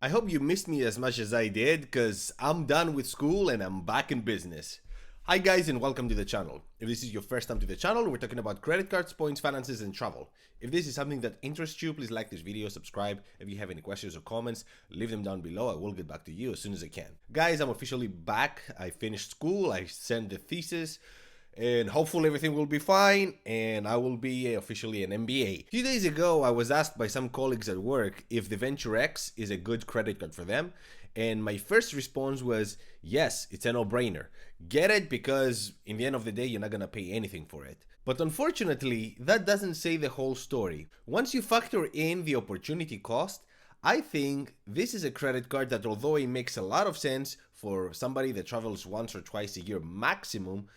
I hope you missed me as much as I did, because I'm done with school and I'm back in business. Hi guys and welcome to the channel. If this is your first time to the channel, we're talking about credit cards, points, finances, and travel. If this is something that interests you, please like this video, subscribe. If you have any questions or comments, leave them down below. I will get back to you as soon as I can. Guys, I'm officially back. I finished school, I sent the thesis, and hopefully everything will be fine and I will be officially an MBA. A few days ago, I was asked by some colleagues at work if the Venture X is a good credit card for them, and my first response was yes, it's a no-brainer. Get it because in the end of the day, you're not gonna pay anything for it. But unfortunately, that doesn't say the whole story. Once you factor in the opportunity cost, I think this is a credit card that, although it makes a lot of sense for somebody that travels once or twice a year maximum,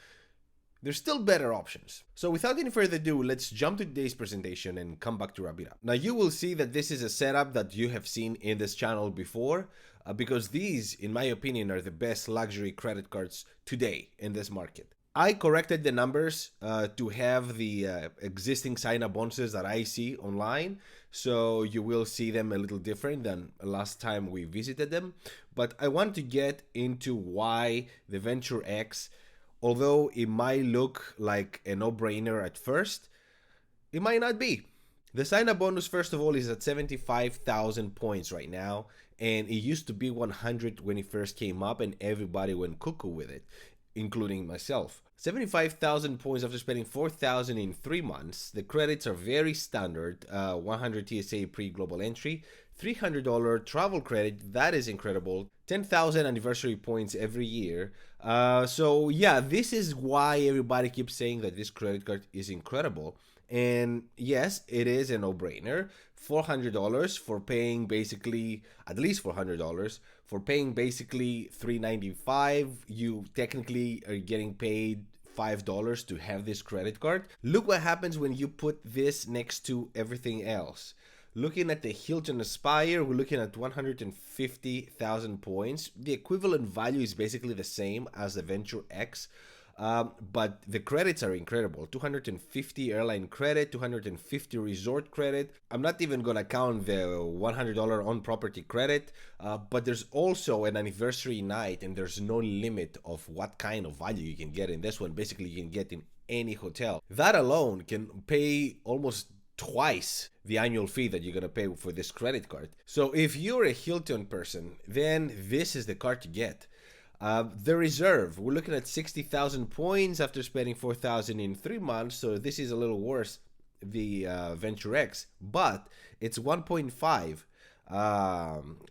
there's still better options. So without any further ado, let's jump to today's presentation and come back to wrap it up. Now you will see that this is a setup that you have seen in this channel before, because these, in my opinion, are the best luxury credit cards today in this market. I corrected the numbers to have the existing sign-up bonuses that I see online, so you will see them a little different than last time we visited them. But I want to get into why the Venture X, although it might look like a no-brainer at first, it might not be. The sign-up bonus, first of all, is at 75,000 points right now, and it used to be 100 when it first came up, and everybody went cuckoo with it, including myself. 75,000 points after spending 4,000 in 3 months. The credits are very standard, 100 TSA pre-global entry, $300 travel credit, that is incredible, 10,000 anniversary points every year. So yeah, this is why everybody keeps saying that this credit card is incredible. And yes, it is a no-brainer. $400 for paying basically, at least $400 for paying basically $395. You technically are getting paid $5 to have this credit card. Look what happens when you put this next to everything else. Looking at the Hilton Aspire, we're looking at 150,000 points. The equivalent value is basically the same as the Venture X, but the credits are incredible. 250 airline credit, 250 resort credit. I'm not even gonna count the $100 on property credit, but there's also an anniversary night, and there's no limit of what kind of value you can get in this one. Basically, you can get in any hotel. That alone can pay almost twice the annual fee that you're gonna pay for this credit card. So if you're a Hilton person, then this is the card to get. The reserve, we're looking at 60,000 points after spending 4,000 in 3 months, so this is a little worse, the Venture X, but it's 1.5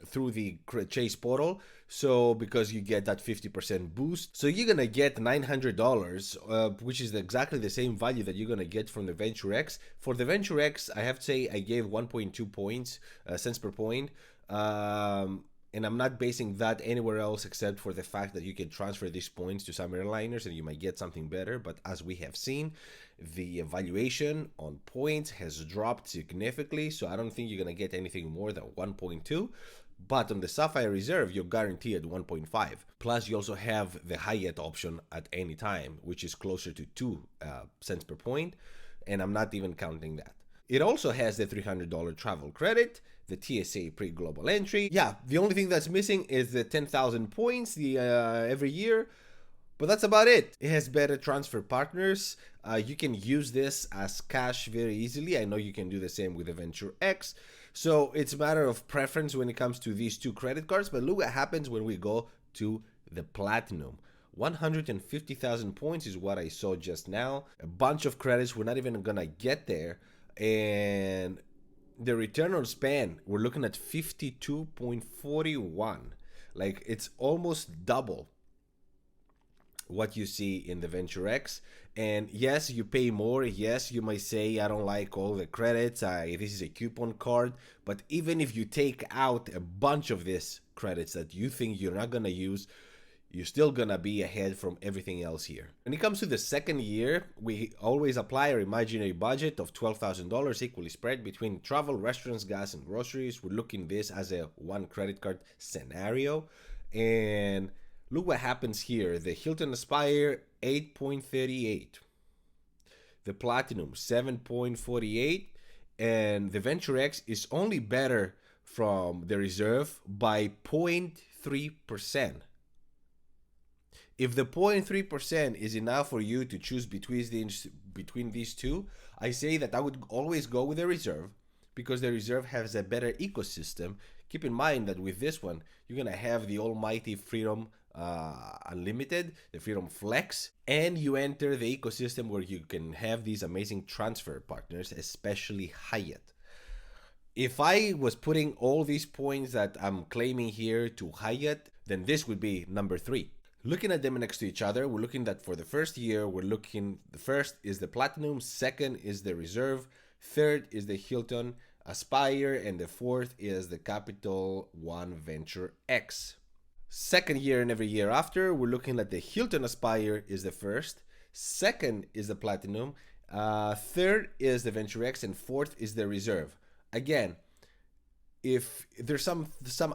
through the Chase portal, so because you get that 50% boost, so you're gonna get $900, which is exactly the same value that you're gonna get from the Venture X. For the Venture X, I have to say I gave 1.2 points, cents per point, and I'm not basing that anywhere else except for the fact that you can transfer these points to some airliners and you might get something better. But as we have seen, the evaluation on points has dropped significantly, so I don't think you're going to get anything more than 1.2. But on the Sapphire Reserve, you're guaranteed 1.5. Plus, you also have the Hyatt option at any time, which is closer to 2 cents per point, and I'm not even counting that. It also has the $300 travel credit, the TSA pre-global entry. Yeah, the only thing that's missing is the 10,000 points every year, but that's about it. It has better transfer partners. You can use this as cash very easily. I know you can do the same with the Venture X. So it's a matter of preference when it comes to these two credit cards, but look what happens when we go to the Platinum. 150,000 points is what I saw just now. A bunch of credits, we're not even gonna get there. And the return on spend, we're looking at 52.41. Like, it's almost double what you see in the Venture X. And yes, you pay more. Yes, you might say, I don't like all the credits, this is a coupon card. But even if you take out a bunch of these credits that you think you're not gonna use, you're still gonna be ahead from everything else here. When it comes to the second year, we always apply our imaginary budget of $12,000 equally spread between travel, restaurants, gas, and groceries. We're looking this as a one credit card scenario. And look what happens here. The Hilton Aspire, 8.38. The Platinum, 7.48. And the Venture X is only better from the reserve by 0.3%. If the 0.3% is enough for you to choose between these two, I say that I would always go with the reserve, because the reserve has a better ecosystem. Keep in mind that with this one, you're gonna have the almighty Freedom Unlimited, the Freedom Flex, and you enter the ecosystem where you can have these amazing transfer partners, especially Hyatt. If I was putting all these points that I'm claiming here to Hyatt, then this would be number 3. Looking at them next to each other, we're looking that for the first year, the first is the Platinum, second is the Reserve, third is the Hilton Aspire, and the fourth is the Capital One Venture X. Second year and every year after, we're looking at the Hilton Aspire is the first, second is the Platinum, third is the Venture X, and fourth is the Reserve. Again, if there's some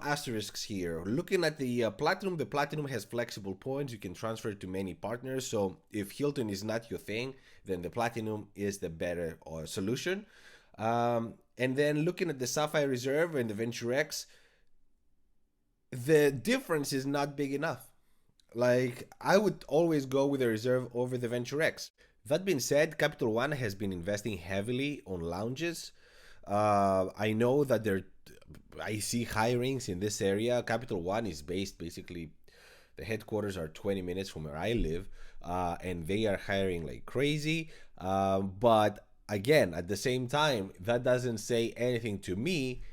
asterisks here. Looking at the Platinum has flexible points. You can transfer to many partners. So if Hilton is not your thing, then the Platinum is the better solution. And then looking at the Sapphire Reserve and the Venture X, the difference is not big enough. Like, I would always go with the Reserve over the Venture X. That being said, Capital One has been investing heavily on lounges. I know that I see hirings in this area. Capital One is based basically, the headquarters are 20 minutes from where I live, and they are hiring like crazy. But again, at the same time, that doesn't say anything to me,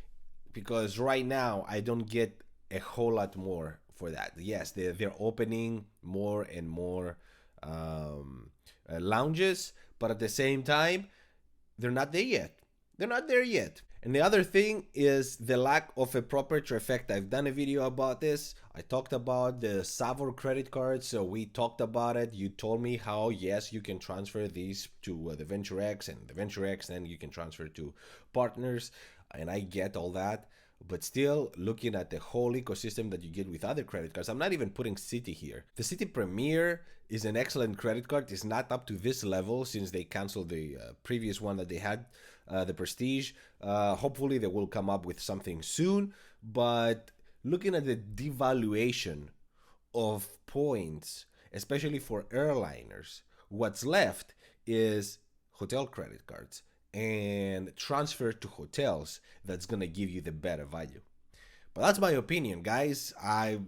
because right now I don't get a whole lot more for that. Yes, they're opening more and more lounges, but at the same time, they're not there yet. They're not there yet. And the other thing is the lack of a proper trifecta. I've done a video about this. I talked about the Savor credit card. So we talked about it. You told me how, yes, you can transfer these to the Venture X, and the Venture X, then you can transfer to partners. And I get all that. But still, looking at the whole ecosystem that you get with other credit cards, I'm not even putting Citi here. The Citi Premier is an excellent credit card. It's not up to this level since they canceled the previous one that they had, the Prestige. Hopefully they will come up with something soon. But looking at the devaluation of points, especially for airliners, what's left is hotel credit cards and transfer to hotels that's gonna give you the better value. But that's my opinion, guys. I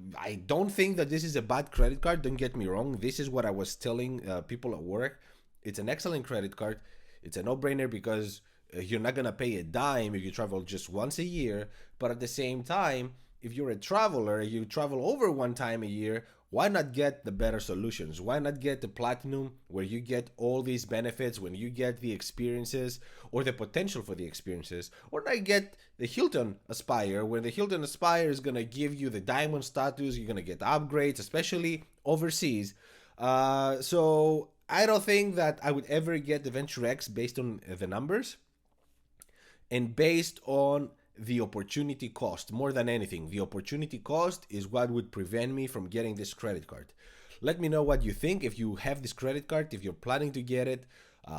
don't think that this is a bad credit card. Don't get me wrong. This is what I was telling people at work. It's an excellent credit card. It's a no-brainer because you're not gonna pay a dime if you travel just once a year. But at the same time, if you're a traveler, you travel over one time a year, why not get the better solutions? Why not get the Platinum, where you get all these benefits, when you get the experiences or the potential for the experiences? Or not get the Hilton Aspire, where the Hilton Aspire is going to give you the diamond status, you're going to get upgrades, especially overseas. So I don't think that I would ever get the Venture X based on the numbers and based on the opportunity cost. More than anything, the opportunity cost is what would prevent me from getting this credit card. Let me know what you think. If you have this credit card, if you're planning to get it,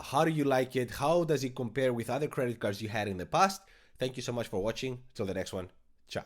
how do you like it? How does it compare with other credit cards you had in the past? Thank you so much for watching. Till the next one. Ciao.